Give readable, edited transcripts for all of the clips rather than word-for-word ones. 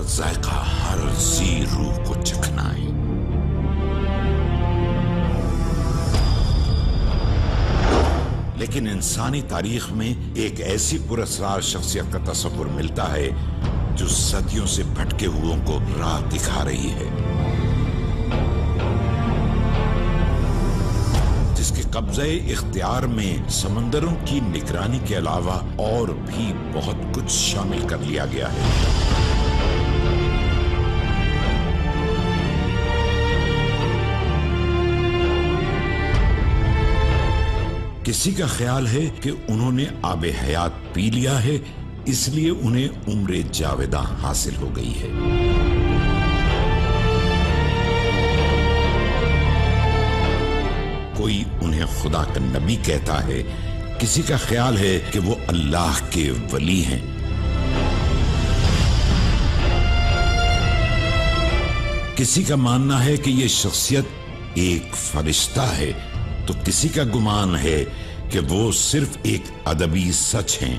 ذائقہ ہر ذی روح کو چکھنا ہے۔ لیکن انسانی تاریخ میں ایک ایسی پراسرار شخصیت کا تصور ملتا ہے جو صدیوں سے بھٹکے ہوئوں کو راہ دکھا رہی ہے، جس کے قبضہ اختیار میں سمندروں کی نگرانی کے علاوہ اور بھی بہت کچھ شامل کر لیا گیا ہے۔ کسی کا خیال ہے کہ انہوں نے آب حیات پی لیا ہے، اس لیے انہیں عمر جاویداں حاصل ہو گئی ہے۔ کوئی انہیں خدا کا نبی کہتا ہے، کسی کا خیال ہے کہ وہ اللہ کے ولی ہیں۔ کسی کا ماننا ہے کہ یہ شخصیت ایک فرشتہ ہے، تو کسی کا گمان ہے کہ وہ صرف ایک ادبی سچ ہیں۔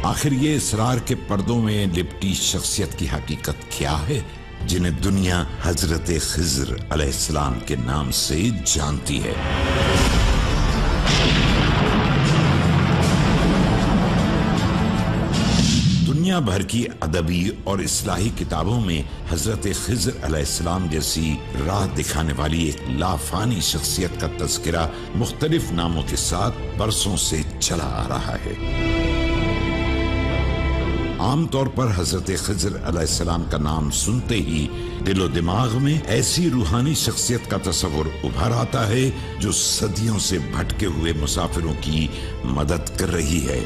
آخر یہ اسرار کے پردوں میں لپٹی شخصیت کی حقیقت کیا ہے، جنہیں دنیا حضرت خضر علیہ السلام کے نام سے جانتی ہے؟ دنیا بھر کی ادبی اور اصلاحی کتابوں میں حضرت خضر علیہ السلام جیسی راہ دکھانے والی ایک لافانی شخصیت کا تذکرہ مختلف ناموں کے ساتھ برسوں سے چلا آ رہا ہے۔ عام طور پر حضرت خضر علیہ السلام کا نام سنتے ہی دل و دماغ میں ایسی روحانی شخصیت کا تصور ابھر آتا ہے جو صدیوں سے بھٹکے ہوئے مسافروں کی مدد کر رہی ہے۔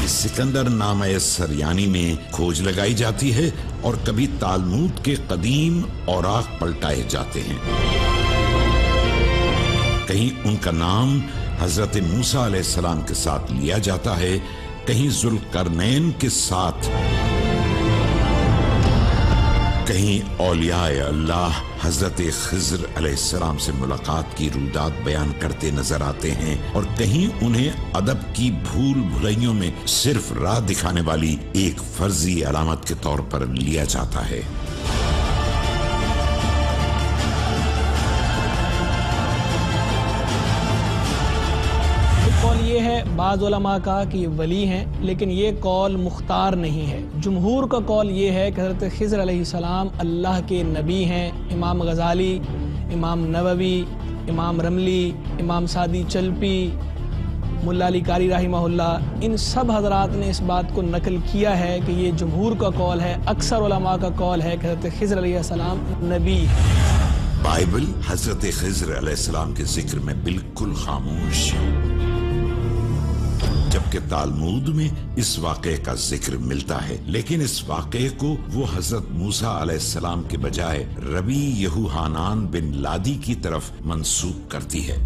سکندر نامہ سریانی میں کھوج لگائی جاتی ہے اور کبھی تالمود کے قدیم اوراق پلٹائے جاتے ہیں۔ کہیں ان کا نام حضرت موسیٰ علیہ السلام کے ساتھ لیا جاتا ہے، کہیں ذوالقرنین کے ساتھ، کہیں اولیاء اللہ حضرت خضر علیہ السلام سے ملاقات کی رودات بیان کرتے نظر آتے ہیں، اور کہیں انہیں ادب کی بھول بھلائیوں میں صرف راہ دکھانے والی ایک فرضی علامت کے طور پر لیا جاتا ہے۔ قول یہ ہے بعض علماء کا کہ یہ ولی ہیں، لیکن یہ قول مختار نہیں ہے۔ جمہور کا قول یہ ہے کہ حضرت خضر علیہ السلام اللہ کے نبی ہیں۔ امام غزالی، امام نووی، امام رملی، امام سعدی چلپی، ملا علی قاری رحمہ اللہ، ان سب حضرات نے اس بات کو نقل کیا ہے کہ یہ جمہور کا قول ہے، اکثر علماء کا قول ہے کہ حضرت خضر علیہ السلام نبی ہے۔ بائبل حضرت خضر علیہ السلام کے ذکر میں بالکل خاموش ہے، جبکہ تالمود میں اس واقعے کا ذکر ملتا ہے، لیکن اس واقعے کو وہ حضرت موسیٰ علیہ السلام کے بجائے ربی یہوحانان بن لادی کی طرف منسوب کرتی ہے۔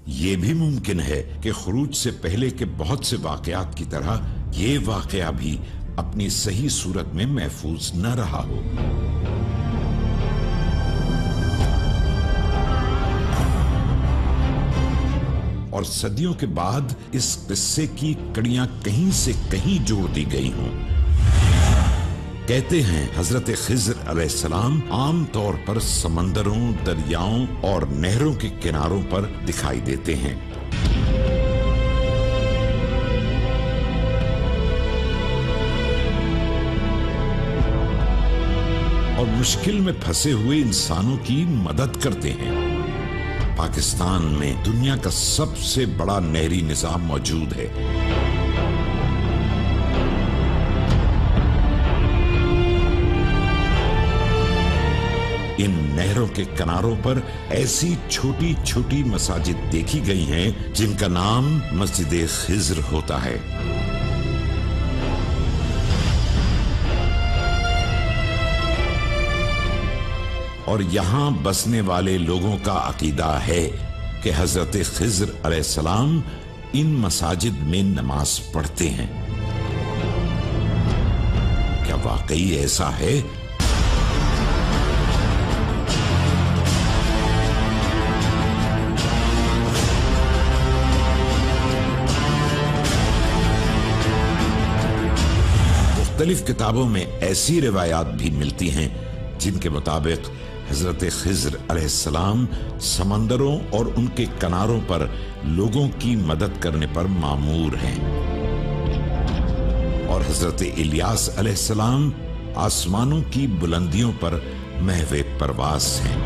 یہ بھی ممکن ہے کہ خروج سے پہلے کے بہت سے واقعات کی طرح یہ واقعہ بھی اپنی صحیح صورت میں محفوظ نہ رہا ہو۔ اور صدیوں کے بعد اس قصے کی کڑیاں کہیں سے کہیں جوڑ دی گئی ہوں۔ کہتے ہیں حضرت خضر علیہ السلام عام طور پر سمندروں، دریاؤں اور نہروں کے کناروں پر دکھائی دیتے ہیں۔ اور مشکل میں پھنسے ہوئے انسانوں کی مدد کرتے ہیں۔ پاکستان میں دنیا کا سب سے بڑا نہری نظام موجود ہے۔ ان نہروں کے کناروں پر ایسی چھوٹی چھوٹی مساجد دیکھی گئی ہیں جن کا نام مسجد خضر ہوتا ہے۔ اور یہاں بسنے والے لوگوں کا عقیدہ ہے کہ حضرت خضر علیہ السلام ان مساجد میں نماز پڑھتے ہیں۔ क्या वाकई ऐसा है? मुख्तलिफ किताबों में ऐसी रिवायात भी मिलती हैं जिनके मुताबिक हजरत खिज्र अलैहिस्सलाम समंदरों और उनके किनारों पर लोगों की मदद करने पर मामूर हैं और हजरत इलियास अलैहिस्सलाम आसमानों की बुलंदियों पर महवे परवास हैं।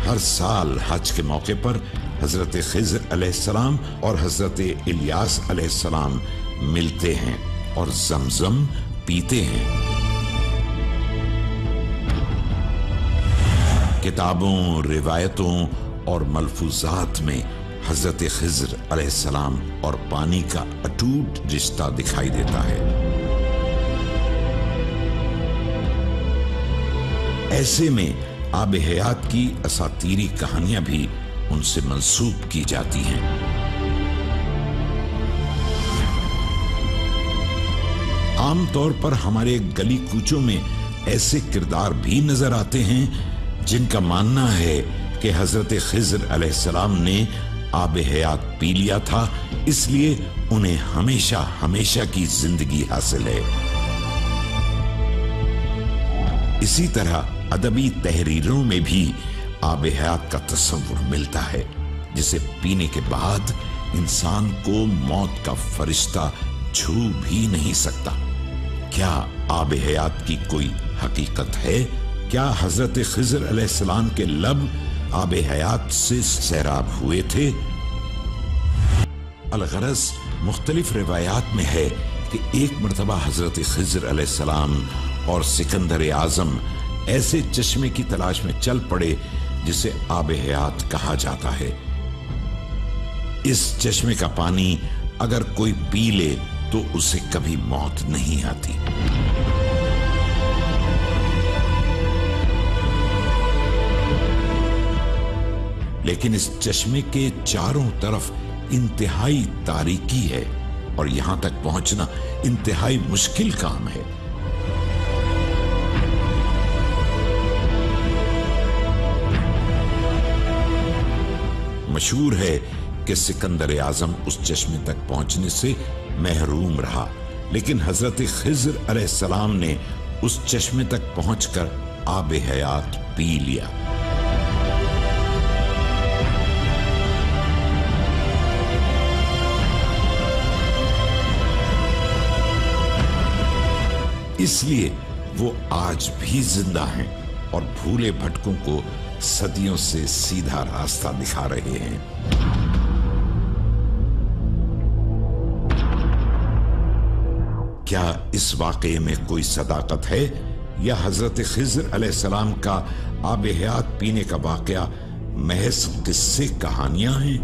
हर साल हज के मौके पर हजरत खिज्र अलैहिस्सलाम और हजरत इलियास अलैहिस्सलाम मिलते हैं और जमजम पीते हैं। किताबों, रिवायतों और मलफूजात में हजरत खिज्र अलैहिस्सलाम और पानी का अटूट रिश्ता दिखाई देता है। ऐसे में आब हयात की असातीरी कहानियां भी उनसे मंसूब की जाती हैं। आमतौर पर हमारे गली कूचों में ऐसे किरदार भी नजर आते हैं जिनका मानना है कि हजरत खिज्र अलैहिस्सलाम ने आब हयात पी लिया था, इसलिए उन्हें हमेशा हमेशा की जिंदगी हासिल है। इसी तरह अदबी तहरीरों में भी आब हयात का तस्वुर मिलता है, जिसे पीने के बाद इंसान को मौत का फरिश्ता छू भी नहीं सकता। क्या आब हयात की कोई हकीकत है? क्या हजरत खिज्र अलैहिस्सलाम के लब आब हयात से सैराब हुए थे? अलगरज मुख्तलिफ रिवायात में है कि एक मरतबा हजरत खिज्र अलैहिस्सलाम और सिकंदर आजम ऐसे चश्मे की तलाश में चल पड़े जिसे आब हयात कहा जाता है। इस चश्मे का पानी अगर कोई पी ले तो उसे कभी मौत नहीं आती। लेकिन इस चश्मे के चारों तरफ इंतहाई तारीकी है और यहां तक पहुंचना इंतहाई मुश्किल काम है। मशहूर है कि सिकंदर आजम उस चश्मे तक पहुंचने से महरूम रहा, लेकिन हजरत खिज्र अलैहिस्सलाम ने उस चश्मे तक पहुंचकर आब हयात पी लिया। इसलिए वो आज भी जिंदा हैं और भूले भटकों को सदियों से सीधा रास्ता दिखा रहे हैं। क्या इस वाकये में कोई सदाकत है या हजरत खिज्र अलैहिस्सलाम का आब हयात पीने का वाकया महज किस्से कहानियां हैं?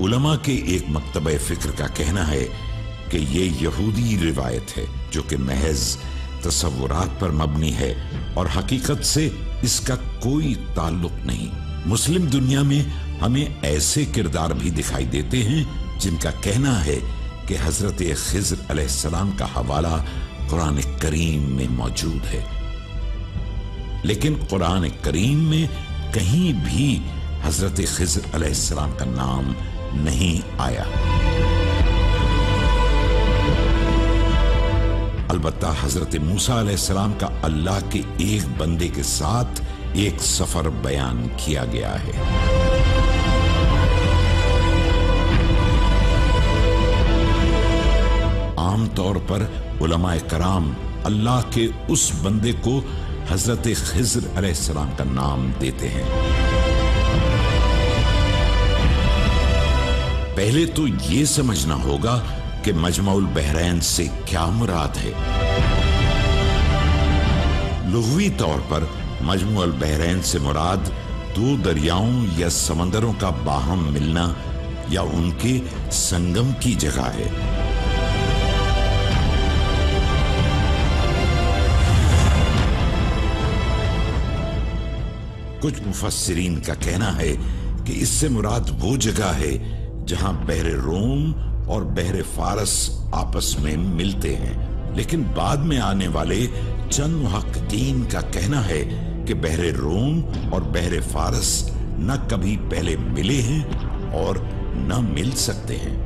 उलमा के एक मकतबे फिक्र का कहना है कि ये यहूदी रिवायत है जो कि महज तसव्वुरात पर मबनी है और हकीकत से इसका कोई ताल्लुक नहीं। मुस्लिम दुनिया में हमें ऐसे किरदार भी दिखाई देते हैं जिनका कहना है कि हजरत खिज्र अलैहिस्सलाम का हवाला कुरान करीम में मौजूद है, लेकिन कुरान करीम में कहीं भी हजरत खिज्र अलैहिस्सलाम का नाम नहीं आया। अलबत्ता हजरत मूसा अलैहिस्सलाम का अल्लाह के एक बंदे के साथ एक सफर बयान किया गया है। आमतौर पर उलमाए कराम अल्लाह के उस बंदे को हजरत खिज्र अलैहिस्सलाम का नाम देते हैं। पहले तो ये समझना होगा कि मजमउल बहरैन से क्या मुराद है। लुग़वी तौर पर मजमुअल बहरैन से मुराद दो दरियाओं या समंदरों का बाहम मिलना या उनके संगम की जगह है। कुछ मुफस्सिरीन का कहना है कि इससे मुराद वो जगह है जहां बहरे रोम और बहरे फारस आपस में मिलते हैं, लेकिन बाद में आने वाले चंद मुहक्किकीन का कहना है कि बहरे रोम और बहरे फारस न कभी पहले मिले हैं और न मिल सकते हैं।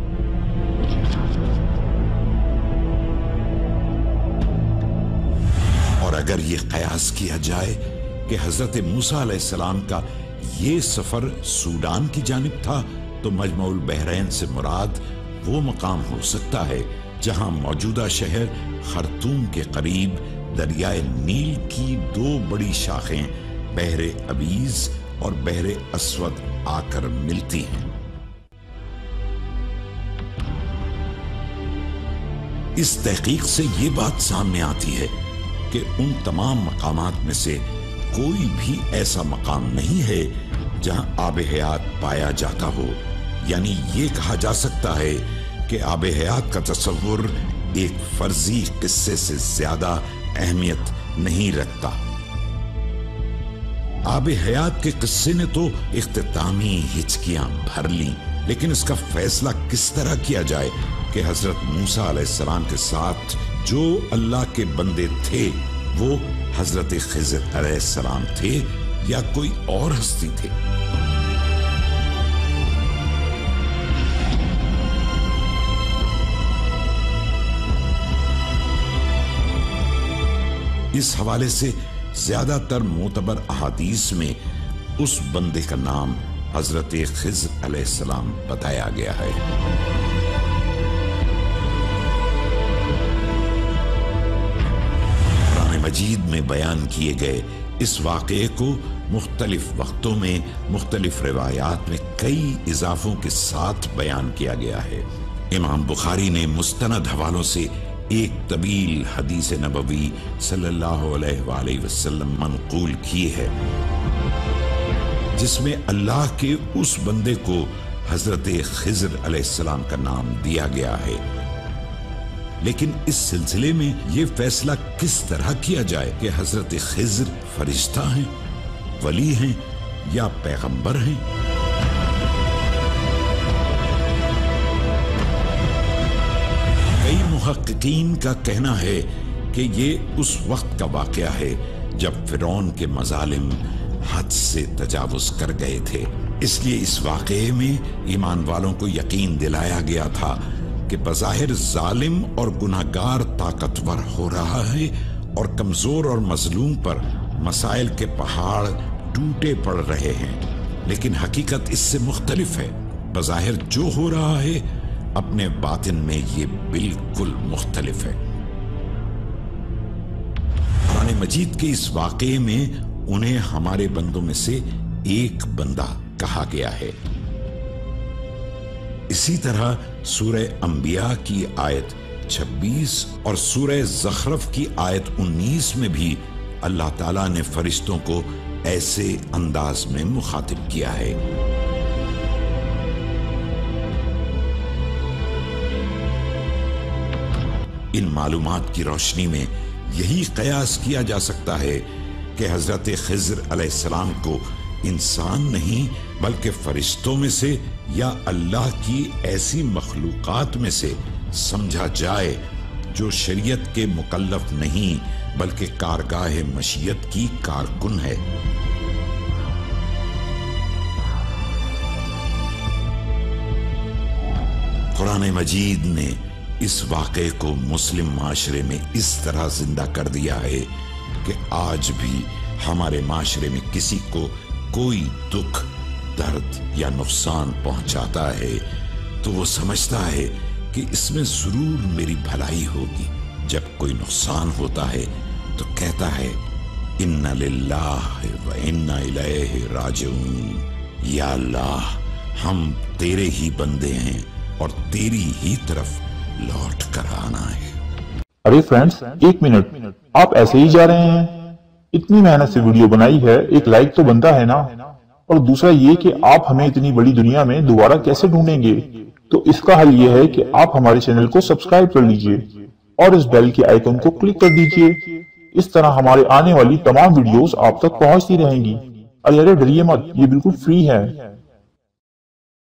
और अगर ये कयास किया जाए कि हजरत मूसा अलैहिस्सलाम का ये सफर सूडान की जानिब था, तो मजमउल बहरैन से मुराद वो मकाम हो सकता है जहां मौजूदा शहर खर्तूम के करीब दरियाए नील की दो बड़ी शाखें बहरे अबीज और बहरे अस्वद आकर मिलती हैं। इस तहकीक से ये बात सामने आती है कि उन तमाम मकामात में से कोई भी ऐसा मकाम नहीं है जहां आब हयात पाया जाता हो, यानी ये कहा जा सकता है कि आब हयात का तस्वुर एक फर्जी किस्से से ज्यादा अहमियत नहीं रखता। आब हयात के किस्से ने तो इख्तितामी हिचकियां भर ली, लेकिन इसका फैसला किस तरह किया जाए कि हजरत मूसा अलैहिस्सलाम के साथ जो अल्लाह के बंदे थे वो हजरत खिज़र अलैहिस्सलाम थे या कोई और हस्ती थे। इस हवाले से ज्यादातर मोतबर अहादीस में उस बंदे का नाम हजरत खिज़र अलैहिस्सलाम बताया गया है। कुरान मजीद में बयान किए गए इस वाक़े को मुख्तलिफ वक्तों में मुख्तलिफ रिवायात में कई इजाफों के साथ बयान किया गया है। इमाम बुखारी ने मुस्तनद हवालों से एक तवील हदीस नबवी सल्लल्लाहु अलैहि वसल्लम मनकूल की है, जिसमें अल्लाह के उस बंदे को हजरत खिज़र अलैहिस्सलाम का नाम दिया गया है। लेकिन इस सिलसिले में यह फैसला किस तरह किया जाए कि हजरत खिज़र फरिश्ता हैं, वली हैं या पैगंबर हैं? कई मुहक्किकीन का कहना है कि ये उस वक्त का वाक़या है जब फिरौन के मजालिम हद से तजावुज कर गए थे। इसलिए इस वाक़ये में ईमान वालों को यकीन दिलाया गया था कि बज़ाहिर जालिम और गुनाहगार ताकतवर हो रहा है और कमजोर और मजलूम पर मसाइल के पहाड़ टूटे पड़ रहे हैं, लेकिन हकीकत इससे मुख्तलिफ है। बज़ाहिर जो हो रहा है अपने बातिन में ये बिल्कुल मुख्तलिफ है। कुरान मजीद के इस वाक़ये में उन्हें हमारे बंदों में से एक बंदा कहा गया है। इसी तरह सूरह अंबिया की आयत 26 और सूरह ज़ख़रफ़ की आयत 19 में भी अल्लाह ताला ने फरिश्तों को ऐसे अंदाज में मुखातिब किया है। इन मालूमात की रोशनी में यही कयास किया जा सकता है कि हजरत खिज़र अलैहिस्सलाम को इंसान नहीं बल्कि फरिश्तों में से या अल्लाह की ऐसी मखलूकात में से समझा जाए जो शरीयत के मुकल्लफ नहीं बल्कि कारगाह मशीयत की कारकुन है। कुरान मजीद ने इस वाक़े को मुस्लिम माशरे में इस तरह जिंदा कर दिया है कि आज भी हमारे माशरे में किसी को कोई दुख, दर्द या नुकसान पहुंचाता है तो वो समझता है कि इसमें जरूर मेरी भलाई होगी। जब कोई नुकसान होता है तो कहता है इन्ना लिल्लाहि व इन्ना इलैहि राजिऊन, या अल्लाह हम तेरे ही बंदे हैं और तेरी ही तरफ लौट कर आना है। अरे फ्रेंड्स, एक मिनट, आप ऐसे ही जा रहे हैं? इतनी मेहनत से वीडियो बनाई है, एक लाइक तो बनता है ना। और दूसरा ये कि आप हमें इतनी बड़ी दुनिया में दोबारा कैसे ढूंढेंगे? तो इसका हल ये है कि आप हमारे चैनल को सब्सक्राइब कर लीजिए और इस बेल के आइकन को क्लिक कर दीजिए। इस तरह हमारे आने वाली तमाम वीडियोस आप तक पहुंचती रहेंगी। अरे अरे डरिए मत, ये बिल्कुल फ्री है।